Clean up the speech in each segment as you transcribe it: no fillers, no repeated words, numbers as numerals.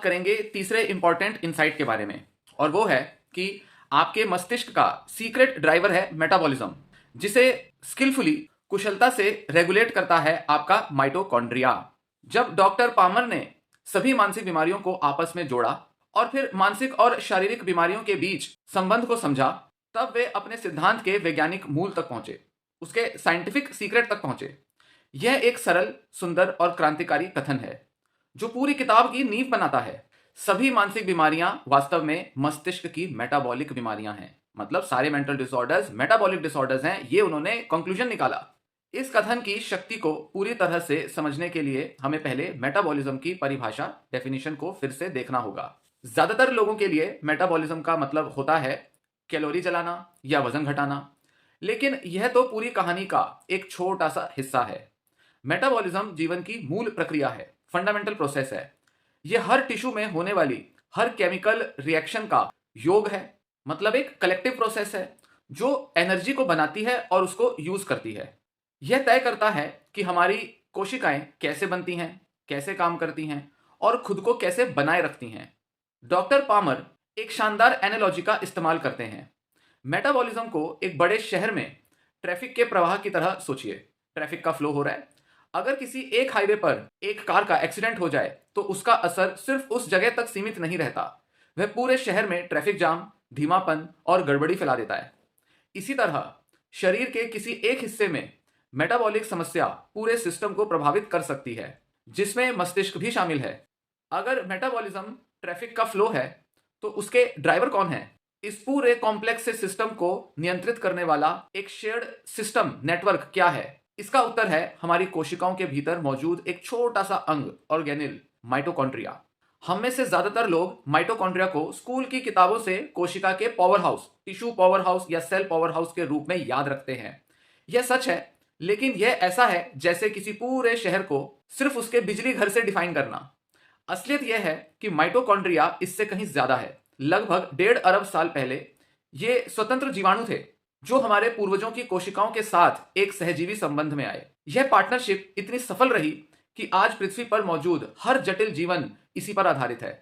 करेंगे तीसरे important insight के बारे में, और वो है कि आपके मस्तिष्क का सीक्रेट ड्राइवर है मेटाबॉलिज्म, जिसे स्किलफुली कुशलता से रेगुलेट करता है आपका माइटोकॉन्ड्रिया। जब डॉक्टर पामर ने सभी मानसिक बीमारियों को आपस में जोड़ा और फिर मानसिक और शारीरिक बीमारियों के बीच संबंध को समझा, तब वे अपने सिद्धांत के वैज्ञानिक मूल तक पहुंचे, उसके साइंटिफिक सीक्रेट तक पहुंचे। यह एक सरल, सुंदर और क्रांतिकारी कथन है जो पूरी किताब की नींव बनाता है। सभी मानसिक बीमारियां वास्तव में मस्तिष्क की मेटाबॉलिक बीमारियां हैं, मतलब सारे मेंटल डिसऑर्डर्स मेटाबॉलिक डिसऑर्डर्स हैं, ये उन्होंने कंक्लूजन निकाला। इस कथन की शक्ति को पूरी तरह से समझने के लिए हमें पहले मेटाबॉलिज्म की परिभाषा, डेफिनेशन को फिर से देखना होगा। ज्यादातर लोगों के लिए मेटाबॉलिज्म का मतलब होता है कैलोरी जलाना या वजन घटाना, लेकिन यह तो पूरी कहानी का एक छोटा सा हिस्सा है। मेटाबॉलिज्म जीवन की मूल प्रक्रिया है, फंडामेंटल प्रोसेस है। यह हर टिश्यू में होने वाली हर केमिकल रिएक्शन का योग है, मतलब एक कलेक्टिव प्रोसेस है जो एनर्जी को बनाती है और उसको यूज करती है। यह तय करता है कि हमारी कोशिकाएं कैसे बनती हैं, कैसे काम करती हैं और खुद को कैसे बनाए रखती हैं। डॉक्टर पामर एक शानदार एनालॉजी का इस्तेमाल करते हैं। मेटाबॉलिज्म को एक बड़े शहर में ट्रैफिक के प्रवाह की तरह सोचिए। ट्रैफिक का फ्लो हो रहा है। अगर किसी एक हाईवे पर एक कार का एक्सीडेंट हो जाए तो उसका असर सिर्फ उस जगह तक सीमित नहीं रहता, वह पूरे शहर में ट्रैफिक जाम, धीमापन और गड़बड़ी फैला देता है। इसी तरह शरीर के किसी एक हिस्से में मेटाबॉलिक समस्या पूरे सिस्टम को प्रभावित कर सकती है, जिसमें मस्तिष्क भी शामिल है। अगर मेटाबॉलिज्म ट्रैफिक का फ्लो है तो उसके ड्राइवर कौन है? इस पूरे कॉम्प्लेक्स से सिस्टम को नियंत्रित करने वाला एक शेयर्ड सिस्टम नेटवर्क क्या है? इसका उत्तर है हमारी कोशिकाओं के भीतर मौजूद एक छोटा सा अंग, ऑर्गेनिल, माइटोकॉन्ड्रिया। हम में से ज्यादातर लोग माइटोकॉन्ड्रिया को स्कूल की किताबों से कोशिका के power house, tissue power house या सेल पावर हाउस के रूप में याद रखते हैं। यह सच है, लेकिन यह ऐसा है जैसे किसी पूरे शहर को सिर्फ उसके बिजली घर से डिफाइन करना। असलियत यह है कि माइटोकॉन्ड्रिया इससे कहीं ज्यादा है। लगभग 1.5 अरब साल पहले ये स्वतंत्र जीवाणु थे जो हमारे पूर्वजों की कोशिकाओं के साथ एक सहजीवी संबंध में आए। यह पार्टनरशिप इतनी सफल रही कि आज पृथ्वी पर मौजूद हर जटिल जीवन इसी पर आधारित है।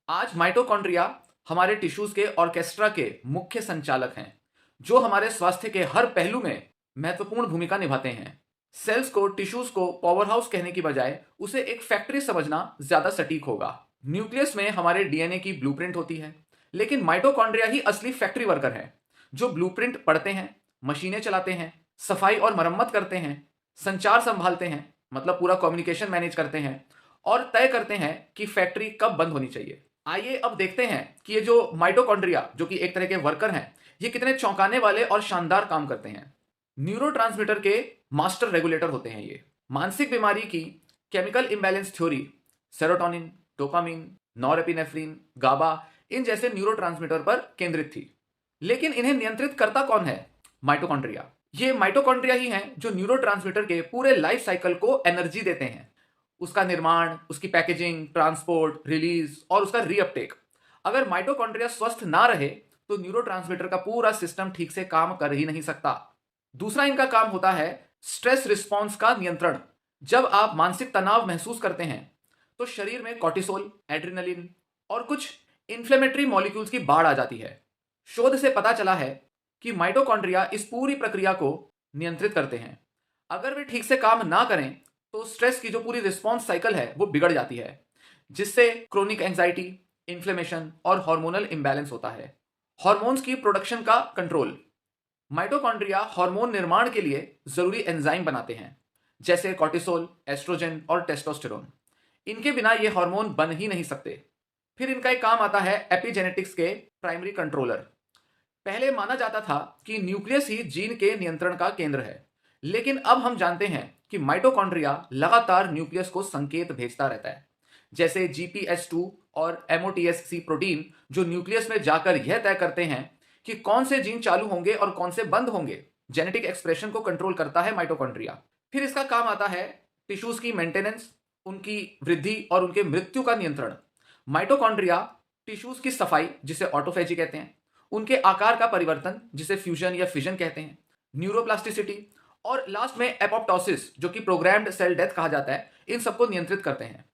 आज माइटोकॉन्ड्रिया हमारे टिश्यूज के ऑर्केस्ट्रा के मुख्य संचालक हैं, जो हमारे स्वास्थ्य के हर पहलू में महत्वपूर्ण भूमिका निभाते हैं। सेल्स को, टिश्यूज को पावर हाउस कहने की बजाय उसे एक फैक्ट्री समझना ज्यादा सटीक होगा। न्यूक्लियस में हमारे डीएनए की ब्लूप्रिंट होती है, लेकिन माइटोकॉन्ड्रिया ही असली फैक्ट्री वर्कर है, जो ब्लूप्रिंट पढ़ते हैं, मशीनें चलाते हैं, सफाई और मरम्मत करते हैं, संचार संभालते हैं, मतलब पूरा कम्युनिकेशन मैनेज करते हैं, और तय करते हैं कि फैक्ट्री कब बंद होनी चाहिए। आइए अब देखते हैं कि ये जो माइटोकॉन्ड्रिया, जो कि एक तरह के वर्कर हैं, ये कितने चौंकाने वाले और शानदार काम करते हैं। न्यूरोट्रांसमीटर के मास्टर रेगुलेटर होते हैं ये। मानसिक बीमारी की chemical imbalance theory serotonin, dopamine, norepinephrine, GABA, इन जैसे न्यूरोट्रांसमीटर पर केंद्रित थी। लेकिन इन्हें नियंत्रित करता कौन है? माइटोकॉन्ड्रिया। ये माइटोकॉन्ड्रिया ही हैं जो न्यूरोट्रांसमीटर के पूरे लाइफ साइकिल को एनर्जी देते हैं, उसका निर्माण, उसकी पैकेजिंग, ट्रांसपोर्ट, रिलीज और उसका रीअपटेक। अगर माइटोकॉन्ड्रिया स्वस्थ ना रहे तो न्यूरोट्रांसमीटर का पूरा सिस्टम ठीक से काम कर ही नहीं सकता। दूसरा इनका काम होता है स्ट्रेस रिस्पॉन्स का नियंत्रण। जब आप मानसिक तनाव महसूस करते हैं तो शरीर में कॉर्टिसोल, एड्रेनलिन और कुछ इन्फ्लेमेटरी मॉलिक्यूल्स की बाढ़ आ जाती है। शोध से पता चला है कि माइटोकॉन्ड्रिया इस पूरी प्रक्रिया को नियंत्रित करते हैं। अगर वे ठीक से काम ना करें तो स्ट्रेस की जो पूरी रिस्पॉन्स साइकिल है वो बिगड़ जाती है, जिससे क्रोनिक एंजाइटी, इन्फ्लेमेशन और हार्मोनल इंबैलेंस होता है। हार्मोन्स की प्रोडक्शन का कंट्रोल। माइटोकॉन्ड्रिया हार्मोन निर्माण के लिए जरूरी एंजाइम बनाते हैं, जैसे कॉर्टिसोल, एस्ट्रोजन और टेस्टोस्टेरोन। इनके बिना ये हार्मोन बन ही नहीं सकते। फिर इनका एक काम आता है एपिजेनेटिक्स के प्राइमरी कंट्रोलर। पहले माना जाता था कि न्यूक्लियस ही जीन के नियंत्रण का केंद्र है, लेकिन अब हम जानते हैं कि माइटोकॉन्ड्रिया लगातार न्यूक्लियस को संकेत भेजता रहता है, जैसे जीपीएस2 और एमओटीएससी प्रोटीन, जो न्यूक्लियस में जाकर यह तय करते हैं कि कौन से जीन चालू होंगे और कौन से बंद होंगे। जेनेटिक एक्सप्रेशन को कंट्रोल करता है माइटोकॉन्ड्रिया। फिर इसका काम आता है टिश्यूज की मेंटेनेंस, उनकी वृद्धि और उनके मृत्यु का नियंत्रण। माइटोकॉन्ड्रिया टिश्यूज की सफाई, जिसे ऑटोफेजी कहते हैं, उनके आकार का परिवर्तन, जिसे फ्यूजन या फिजन कहते हैं, न्यूरोप्लास्टिसिटी और लास्ट में एपोप्टोसिस, जो कि प्रोग्राम्ड सेल डेथ कहा जाता है, इन सबको नियंत्रित करते हैं।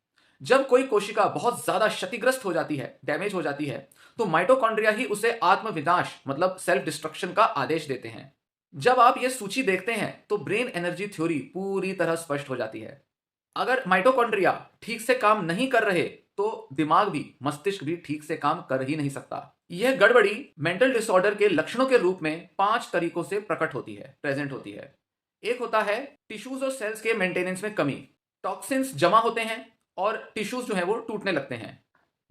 जब कोई कोशिका बहुत ज्यादा क्षतिग्रस्त हो जाती है, डैमेज हो जाती है, तो माइटोकॉन्ड्रिया ही उसे आत्मविनाश मतलब सेल्फ डिस्ट्रक्शन का आदेश देते हैं। जब आप ये सूची देखते हैं तो ब्रेन एनर्जी थ्योरी पूरी तरह स्पष्ट हो जाती है। अगर माइटोकॉन्ड्रिया ठीक से काम नहीं कर रहे तो दिमाग भी, मस्तिष्क भी ठीक से काम कर ही नहीं सकता। यह गड़बड़ी मेंटल डिसऑर्डर के लक्षणों के रूप में 5 तरीकों से प्रकट होती है, प्रेजेंट होती है। एक होता है टिश्यूज और सेल्स के मेंटेनेंस में कमी। टॉक्सिन्स जमा होते हैं और टिश्यूज जो है वो टूटने लगते हैं।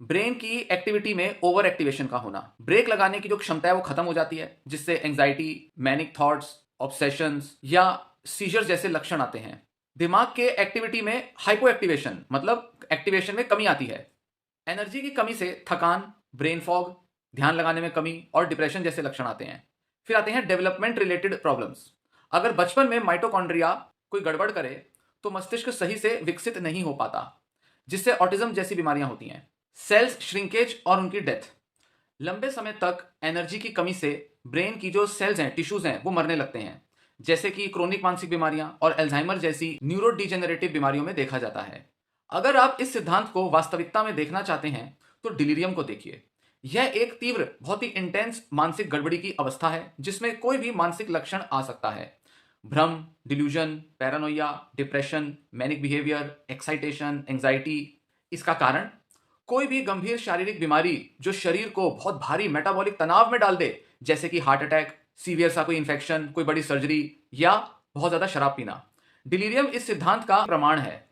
ब्रेन की एक्टिविटी में ओवर एक्टिवेशन का होना, ब्रेक लगाने की जो क्षमता है वो खत्म हो जाती है, जिससे एंजाइटी, मैनिक थॉट्स, ऑब्सेशंस या सीजर जैसे लक्षण आते हैं। दिमाग के एक्टिविटी में हाइपो एक्टिवेशन मतलब एक्टिवेशन में कमी आती है। एनर्जी की कमी से थकान, ब्रेन फॉग, ध्यान लगाने में कमी और डिप्रेशन जैसे लक्षण आते हैं। फिर आते हैं डेवलपमेंट रिलेटेड प्रॉब्लम्स। अगर बचपन में माइटोकॉन्ड्रिया कोई गड़बड़ करे तो मस्तिष्क सही से विकसित नहीं हो पाता, जिससे ऑटिज्म जैसी बीमारियां होती हैं। सेल्स श्रिंकेज और उनकी डेथ। लंबे समय तक एनर्जी की कमी से ब्रेन की जो सेल्स हैं, टिश्यूज हैं, वो मरने लगते हैं, जैसे कि क्रोनिक मानसिक बीमारियां और अल्जाइमर जैसी न्यूरो डिजेनरेटिव बीमारियों में देखा जाता है। अगर आप इस सिद्धांत को वास्तविकता में देखना चाहते हैं तो डिलीरियम को देखिए। यह एक तीव्र, बहुत ही इंटेंस मानसिक गड़बड़ी की अवस्था है जिसमें कोई भी मानसिक लक्षण आ सकता है। भ्रम, delusion, Paranoia, depression, manic behaviour, excitation, anxiety. इसका कारण कोई भी गंभीर शारीरिक बीमारी जो शरीर को बहुत भारी मेटाबॉलिक तनाव में डाल दे, जैसे कि हार्ट अटैक, सीवियर सा कोई इंफेक्शन, कोई बड़ी सर्जरी या बहुत ज्यादा शराब पीना। डिलीरियम इस सिद्धांत का प्रमाण है।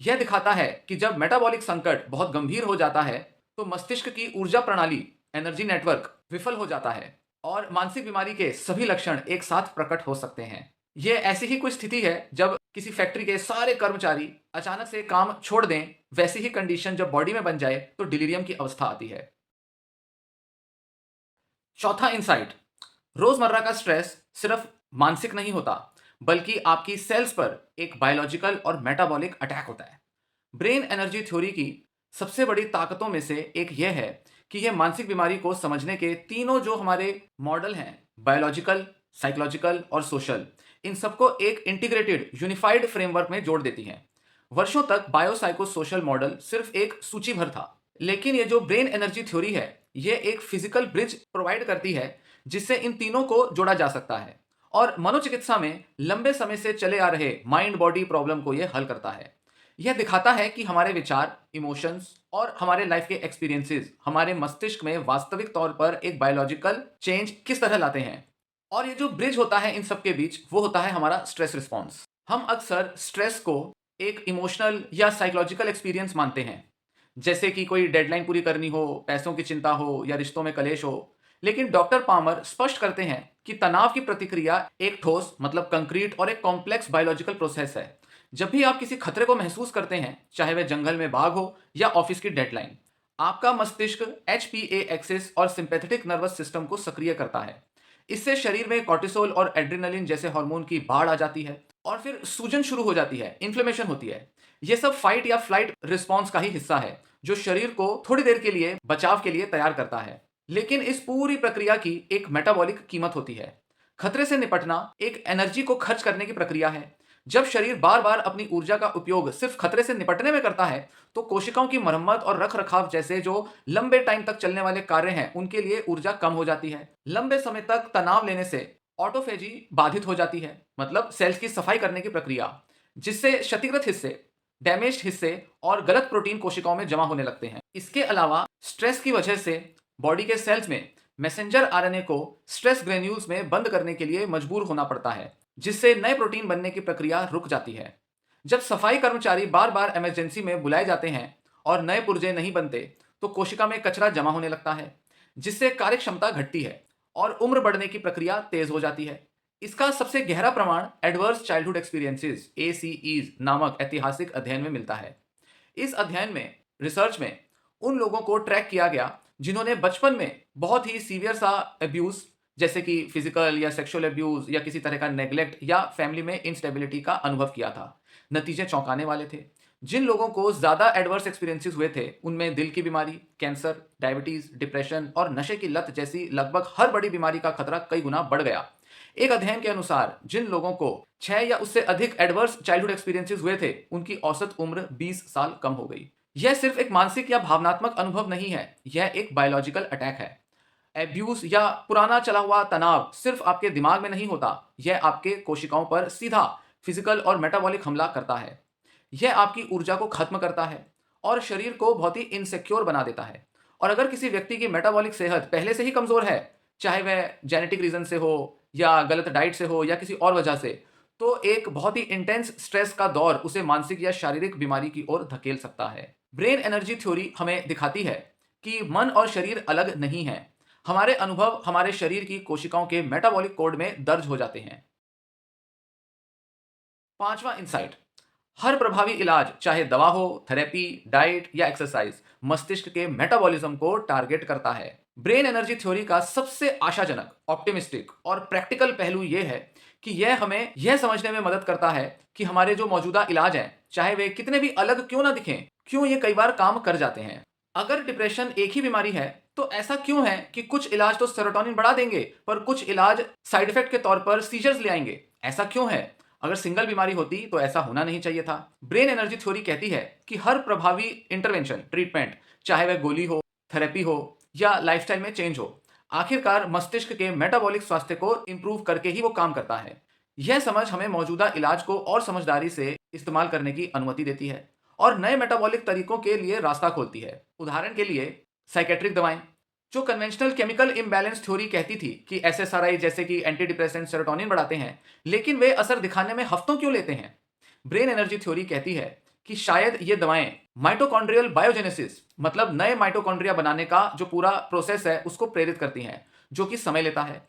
यह दिखाता है कि जब मेटाबॉलिक संकट बहुत गंभीर हो जाता है तो मस्तिष्क की ऊर्जा प्रणाली, एनर्जी नेटवर्क विफल हो जाता है और मानसिक बीमारी के सभी लक्षण एक साथ प्रकट हो सकते हैं। यह ऐसी ही कोई स्थिति है जब किसी फैक्ट्री के सारे कर्मचारी अचानक से काम छोड़ दें। वैसी ही कंडीशन जब बॉडी में बन जाए तो डिलीरियम की अवस्था आती है। चौथा इंसाइट, रोजमर्रा का स्ट्रेस सिर्फ मानसिक नहीं होता, बल्कि आपकी सेल्स पर एक बायोलॉजिकल और मेटाबॉलिक अटैक होता है। ब्रेन एनर्जी थ्योरी की सबसे बड़ी ताकतों में से एक यह है कि यह मानसिक बीमारी को समझने के तीनों जो हमारे मॉडल हैं, बायोलॉजिकल, साइकोलॉजिकल और सोशल, इन सबको एक इंटीग्रेटेड यूनिफाइड फ्रेमवर्क में जोड़ देती है। वर्षों तक बायोसाइको सोशल मॉडल सिर्फ एक सूची भर था, लेकिन ये जो ब्रेन एनर्जी थ्योरी है ये एक फिजिकल ब्रिज प्रोवाइड करती है जिससे इन तीनों को जोड़ा जा सकता है और मनोचिकित्सा में लंबे समय से चले आ रहे माइंड बॉडी प्रॉब्लम को यह हल करता है। यह दिखाता है कि हमारे विचार, इमोशंस और हमारे लाइफ के एक्सपीरियंसेस हमारे मस्तिष्क में वास्तविक तौर पर एक बायोलॉजिकल चेंज किस तरह लाते हैं। और ये जो ब्रिज होता है इन सब के बीच, वो होता है हमारा स्ट्रेस रिस्पॉन्स। हम अक्सर स्ट्रेस को एक इमोशनल या साइकोलॉजिकल एक्सपीरियंस मानते हैं, जैसे कि कोई डेडलाइन पूरी करनी हो, पैसों की चिंता हो या रिश्तों में कलेश हो। लेकिन डॉक्टर पामर स्पष्ट करते हैं कि तनाव की प्रतिक्रिया एक ठोस मतलब कंक्रीट और एक कॉम्प्लेक्स बायोलॉजिकल प्रोसेस है। जब भी आप किसी खतरे को महसूस करते हैं, चाहे वह जंगल में बाघ हो या ऑफिस की डेडलाइन, आपका मस्तिष्क HPA एक्सिस और सिंपैथेटिक नर्वस सिस्टम को सक्रिय करता है। इससे शरीर में कॉर्टिसोल और एड्रेनलिन जैसे हार्मोन की बाढ़ आ जाती है और फिर सूजन शुरू हो जाती है, इन्फ्लेमेशन होती है। यह सब फाइट या फ्लाइट रिस्पॉन्स का ही हिस्सा है जो शरीर को थोड़ी देर के लिए बचाव के लिए तैयार करता है। लेकिन इस पूरी प्रक्रिया की एक मेटाबॉलिक कीमत होती है। खतरे से निपटना एक एनर्जी को खर्च करने की प्रक्रिया है। जब शरीर बार बार अपनी ऊर्जा का उपयोग सिर्फ खतरे से निपटने में करता है तो कोशिकाओं की मरम्मत और रख रखाव जैसे जो लंबे टाइम तक चलने वाले कार्य हैं उनके लिए ऊर्जा कम हो जाती है। लंबे समय तक तनाव लेने से ऑटोफेजी बाधित हो जाती है, मतलब सेल्स की सफाई करने की प्रक्रिया, जिससे क्षतिग्रस्त हिस्से, डैमेज्ड हिस्से और गलत प्रोटीन कोशिकाओं में जमा होने लगते हैं। इसके अलावा स्ट्रेस की वजह से बॉडी के सेल्स में मैसेंजर RNA को स्ट्रेस ग्रेन्यूल्स में बंद करने के लिए मजबूर होना पड़ता है, जिससे नए प्रोटीन बनने की प्रक्रिया रुक जाती है। जब सफाई कर्मचारी बार बार इमरजेंसी में बुलाए जाते हैं और नए पुर्जे नहीं बनते तो कोशिका में कचरा जमा होने लगता है, जिससे कार्य क्षमता घटती है और उम्र बढ़ने की प्रक्रिया तेज हो जाती है। इसका सबसे गहरा प्रमाण एडवर्स चाइल्डहुड एक्सपीरियंसेस ACEs नामक ऐतिहासिक अध्ययन में मिलता है। इस अध्ययन में, रिसर्च में, उन लोगों को ट्रैक किया गया जिन्होंने बचपन में बहुत ही सीवियर सा अब्यूज, जैसे कि फिजिकल या सेक्सुअल अब्यूज या किसी तरह का नेग्लेक्ट या फैमिली में इंस्टेबिलिटी का अनुभव किया था। नतीजे चौंकाने वाले थे। जिन लोगों को ज्यादा एडवर्स एक्सपीरियंसेस हुए थे उनमें दिल की बीमारी, कैंसर, डायबिटीज, डिप्रेशन और नशे की लत जैसी लगभग हर बड़ी बीमारी का खतरा कई गुना बढ़ गया। एक अध्ययन के अनुसार जिन लोगों को 6 या उससे अधिक एडवर्स चाइल्डहुड एक्सपीरियंसेस हुए थे उनकी औसत उम्र 20 साल कम हो गई। यह सिर्फ एक मानसिक या भावनात्मक अनुभव नहीं है, यह एक बायोलॉजिकल अटैक है। एब्यूज या पुराना चला हुआ तनाव सिर्फ आपके दिमाग में नहीं होता, यह आपके कोशिकाओं पर सीधा फिजिकल और मेटाबॉलिक हमला करता है। यह आपकी ऊर्जा को खत्म करता है और शरीर को बहुत ही इनसिक्योर बना देता है। और अगर किसी व्यक्ति की मेटाबॉलिक सेहत पहले से ही कमजोर है, चाहे वह जेनेटिक रीजन से हो या गलत डाइट से हो या किसी और वजह से, तो एक बहुत ही इंटेंस स्ट्रेस का दौर उसे मानसिक या शारीरिक बीमारी की ओर धकेल सकता है। ब्रेन एनर्जी थ्योरी हमें दिखाती है कि मन और शरीर अलग नहीं है। हमारे अनुभव हमारे शरीर की कोशिकाओं के मेटाबॉलिक कोड में दर्ज हो जाते हैं। पांचवा इंसाइट, हर प्रभावी इलाज, चाहे दवा हो, थेरेपी, डाइट या एक्सरसाइज, मस्तिष्क के मेटाबॉलिज्म को टारगेट करता है। ब्रेन एनर्जी थ्योरी का सबसे आशाजनक, ऑप्टिमिस्टिक और प्रैक्टिकल पहलू यह है कि यह हमें यह समझने में मदद करता है कि हमारे जो मौजूदा इलाज हैं, चाहे वे कितने भी अलग क्यों ना दिखें, क्यों ये कई बार काम कर जाते हैं। अगर डिप्रेशन एक ही बीमारी है, तो ऐसा क्यों है कि कुछ इलाज तो सेरोटोनिन बढ़ा देंगे, पर कुछ इलाज साइड इफेक्ट के तौर पर सीजर्स ले आएंगे? ऐसा क्यों है? अगर सिंगल बीमारी होती तो ऐसा होना नहीं चाहिए था। ब्रेन एनर्जी थ्योरी कहती है कि हर प्रभावी इंटरवेंशन, ट्रीटमेंट, चाहे वह गोली हो, थेरेपी हो या लाइफस्टाइल में चेंज हो, आखिरकार मस्तिष्क के मेटाबॉलिक स्वास्थ्य को इंप्रूव करके ही वो काम करता है। यह समझ हमें मौजूदा इलाज को और समझदारी से इस्तेमाल करने की अनुमति देती है और नए मेटाबॉलिक तरीकों के लिए रास्ता खोलती है। उदाहरण के लिए साइकेट्रिक दवाएं, जो कन्वेंशनल केमिकल इम्बैलेंस थ्योरी कहती थी कि एसएसआरआई जैसे कि एंटी डिप्रेसेंट सेरोटोनिन बढ़ाते हैं, लेकिन वे असर दिखाने में हफ्तों क्यों लेते हैं? ब्रेन एनर्जी थ्योरी कहती है कि शायद ये दवाएं माइटोकॉन्ड्रियल बायोजेनेसिस, मतलब नए माइटोकॉन्ड्रिया बनाने का जो पूरा प्रोसेस है उसको प्रेरित करती हैं, जो कि समय लेता है।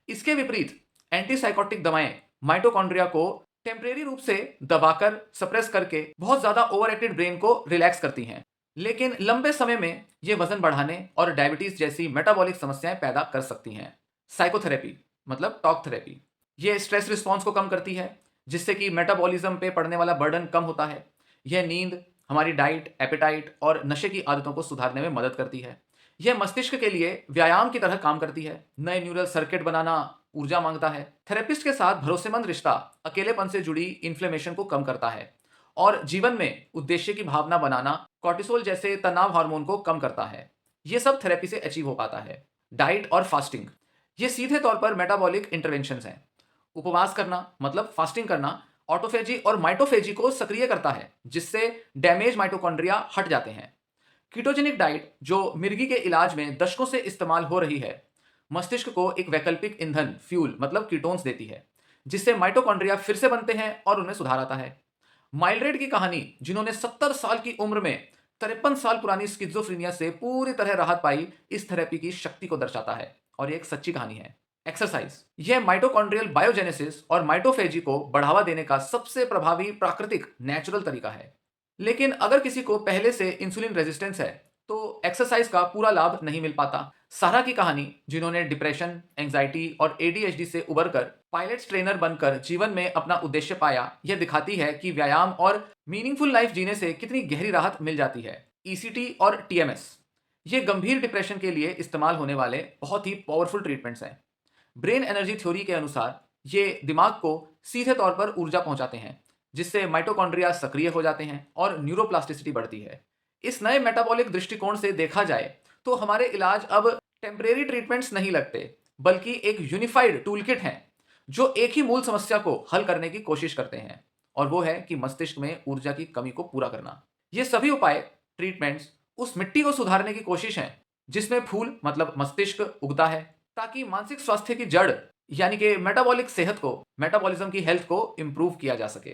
इसके विपरीत एंटीसाइकोटिक दवाएं माइटोकॉन्ड्रिया को टेम्परेरी रूप से दबाकर, सप्रेस करके बहुत ज्यादा ओवर एक्टिव ब्रेन को रिलैक्स करती हैं, लेकिन लंबे समय में ये वजन बढ़ाने और डायबिटीज जैसी मेटाबॉलिक समस्याएं पैदा कर सकती हैं। साइकोथेरेपी, मतलब टॉक थेरेपी, ये स्ट्रेस रिस्पॉन्स को कम करती है, जिससे कि मेटाबॉलिज्म पे पड़ने वाला बर्डन कम होता है। यह नींद, हमारी डाइट, एपेटाइट और नशे की आदतों को सुधारने में मदद करती है। यह मस्तिष्क के लिए व्यायाम की तरह काम करती है। नए न्यूरल सर्किट बनाना ऊर्जा मांगता है। थेरेपिस्ट के साथ भरोसेमंद रिश्ता अकेलेपन से जुड़ी इन्फ्लेमेशन को कम करता है और जीवन में उद्देश्य की भावना बनाना कॉर्टिसोल जैसे तनाव हार्मोन को कम करता है। ये सब थेरेपी से अचीव हो पाता है। डाइट और फास्टिंग, ये सीधे तौर पर मेटाबॉलिक इंटरवेंशंस हैं। उपवास करना, मतलब फास्टिंग करना, ऑटोफेजी और माइटोफेजी को सक्रिय करता है, जिससे डैमेज माइटोकॉन्ड्रिया हट जाते हैं। कीटोजेनिक डाइट, जो मिर्गी के इलाज में दशकों से इस्तेमाल हो रही है, मस्तिष्क को एक वैकल्पिक ईंधन, फ्यूल, मतलब कीटोन्स देती है, जिससे माइटोकॉन्ड्रिया फिर से बनते हैं और उनमें सुधार आता है। माइल्ड्रेड की कहानी, जिन्होंने 70 साल की उम्र में 53 साल पुरानी स्किज़ोफ्रेनिया से पूरी तरह राहत पाई, इस थेरेपी की शक्ति को दर्शाता है और ये एक सच्ची कहानी है। एक्सरसाइज, यह माइटोकॉन्ड्रियल बायोजेनेसिस और माइटोफेजी को बढ़ावा देने का सबसे प्रभावी प्राकृतिक नेचुरल तरीका है। लेकिन अगर किसी को पहले से इंसुलिन रेजिस्टेंस है, तो एक्सरसाइज का पूरा लाभ नहीं मिल पाता। सारा की कहानी, जिन्होंने डिप्रेशन, एंजाइटी और एडीएचडी से उबरकर पायलट ट्रेनर बनकर जीवन में अपना उद्देश्य पाया, यह दिखाती है कि व्यायाम और मीनिंगफुल लाइफ जीने से कितनी गहरी राहत मिल जाती है। ईसीटी और टीएमएस, ये गंभीर डिप्रेशन के लिए इस्तेमाल होने वाले बहुत ही पावरफुल ट्रीटमेंट्स हैं। ब्रेन एनर्जी थ्योरी के अनुसार ये दिमाग को सीधे तौर पर ऊर्जा पहुंचाते हैं, जिससे माइटोकॉन्ड्रिया सक्रिय हो जाते हैं और न्यूरोप्लास्टिसिटी बढ़ती है। इस नए मेटाबॉलिक दृष्टिकोण से देखा जाए तो हमारे इलाज अब टेम्परेरी ट्रीटमेंट्स नहीं लगते, बल्कि एक यूनिफाइड टूलकिट हैं, जो एक ही मूल समस्या को हल करने की कोशिश करते हैं, और वो है कि मस्तिष्क में ऊर्जा की कमी को पूरा करना। ये सभी उपाय, ट्रीटमेंट्स उस मिट्टी को सुधारने की कोशिश है जिसमें फूल, मतलब मस्तिष्क, उगता है, ताकि मानसिक स्वास्थ्य की जड़, यानी कि मेटाबॉलिक सेहत को, मेटाबॉलिज्म की हेल्थ को इंप्रूव किया जा सके।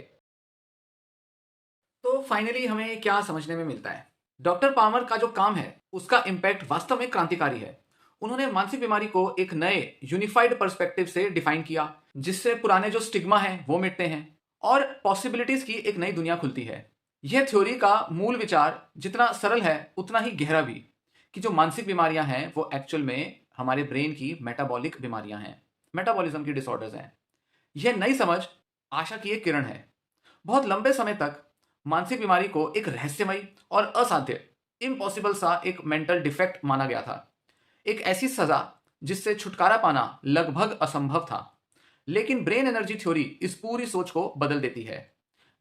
तो फाइनली हमें क्या समझने में मिलता है? डॉक्टर पामर का जो काम है उसका इम्पैक्ट वास्तव में क्रांतिकारी है। उन्होंने मानसिक बीमारी को एक नए यूनिफाइड पर्सपेक्टिव से डिफाइन किया, जिससे पुराने जो स्टिग्मा हैं वो मिटते हैं और पॉसिबिलिटीज की एक नई दुनिया खुलती है। यह थ्योरी का मूल विचार जितना सरल है उतना ही गहरा भी, कि जो मानसिक बीमारियां हैं वो एक्चुअल में हमारे ब्रेन की मेटाबॉलिक बीमारियां हैं, मेटाबॉलिज्म की डिसऑर्डर्स हैं। यह नई समझ आशा की एक किरण है। बहुत लंबे समय तक मानसिक बीमारी को एक रहस्यमयी और असाध्य, इम्पॉसिबल सा एक मेंटल डिफेक्ट माना गया था, एक ऐसी सजा जिससे छुटकारा पाना लगभग असंभव था। लेकिन ब्रेन एनर्जी थ्योरी इस पूरी सोच को बदल देती है।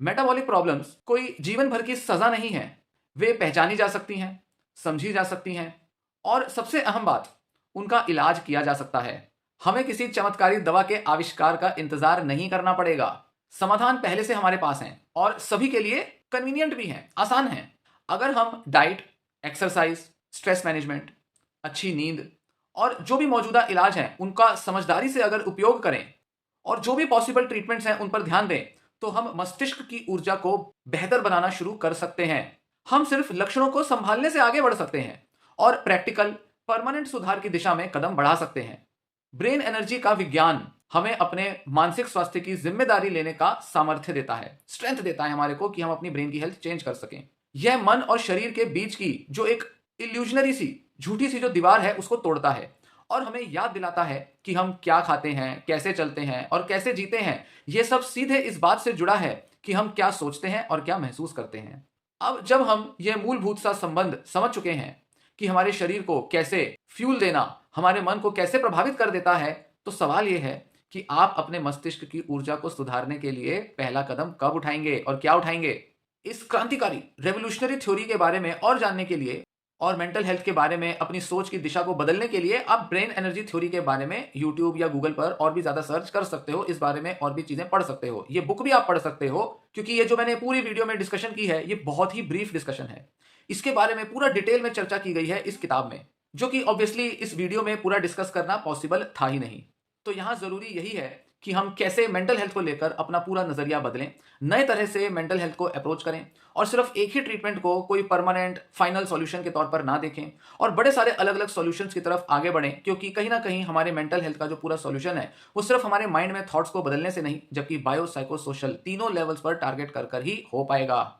मेटाबॉलिक प्रॉब्लम्स कोई जीवन भर की सजा नहीं है, वे पहचानी जा सकती हैं, समझी जा सकती हैं और सबसे अहम बात, उनका इलाज किया जा सकता है। हमें किसी चमत्कारी दवा के आविष्कार का इंतजार नहीं करना पड़ेगा। समाधान पहले से हमारे पास हैं और सभी के लिए कन्वीनियंट भी हैं, आसान हैं। अगर हम डाइट, एक्सरसाइज, स्ट्रेस मैनेजमेंट, अच्छी नींद और जो भी मौजूदा इलाज हैं उनका समझदारी से अगर उपयोग करें और जो भी पॉसिबल ट्रीटमेंट्स हैं उन पर ध्यान दें, तो हम मस्तिष्क की ऊर्जा को बेहतर बनाना शुरू कर सकते हैं। हम सिर्फ लक्षणों को संभालने से आगे बढ़ सकते हैं और प्रैक्टिकल परमानेंट सुधार की दिशा में कदम बढ़ा सकते हैं। ब्रेन एनर्जी का विज्ञान हमें अपने मानसिक स्वास्थ्य की जिम्मेदारी लेने का सामर्थ्य देता है, स्ट्रेंथ देता है हमारे को कि हम अपनी ब्रेन की हेल्थ चेंज कर सकें। यह मन और शरीर के बीच की जो एक इल्यूजनरी सी, झूठी सी जो दीवार है उसको तोड़ता है और हमें याद दिलाता है कि हम क्या खाते हैं, कैसे चलते हैं और कैसे जीते हैं। यह सब सीधे इस बात से जुड़ा है कि हम क्या सोचते हैं और क्या महसूस करते हैं। अब जब हम यह मूलभूत सा संबंध समझ चुके हैं कि हमारे शरीर को कैसे फ्यूल देना हमारे मन को कैसे प्रभावित कर देता है, तो सवाल यह है कि आप अपने मस्तिष्क की ऊर्जा को सुधारने के लिए पहला कदम कब उठाएंगे और क्या उठाएंगे। इस क्रांतिकारी रेवोल्यूशनरी थ्योरी के बारे में और जानने के लिए और मेंटल हेल्थ के बारे में अपनी सोच की दिशा को बदलने के लिए आप ब्रेन एनर्जी थ्योरी के बारे में यूट्यूब या गूगल पर और भी ज्यादा सर्च कर सकते हो। इस बारे में और भी चीजें पढ़ सकते हो। ये बुक भी आप पढ़ सकते हो, क्योंकि ये जो मैंने पूरी वीडियो में डिस्कशन की है ये बहुत ही ब्रीफ डिस्कशन है। इसके बारे में पूरा डिटेल में चर्चा की गई है इस किताब में, जो कि ऑब्वियसली इस वीडियो में पूरा डिस्कस करना पॉसिबल था ही नहीं। तो यहां जरूरी यही है कि हम कैसे मेंटल हेल्थ को लेकर अपना पूरा नजरिया बदलें, नए तरह से मेंटल हेल्थ को अप्रोच करें और सिर्फ एक ही ट्रीटमेंट को कोई परमानेंट फाइनल सॉल्यूशन के तौर पर ना देखें और बड़े सारे अलग अलग सॉल्यूशंस की तरफ आगे बढ़ें, क्योंकि कहीं ना कहीं हमारे मेंटल हेल्थ का जो पूरा सॉल्यूशन है वो सिर्फ हमारे माइंड में थॉट्स को बदलने से नहीं, जबकि बायो, साइको, सोशल तीनों लेवल्स पर टारगेट कर ही हो पाएगा।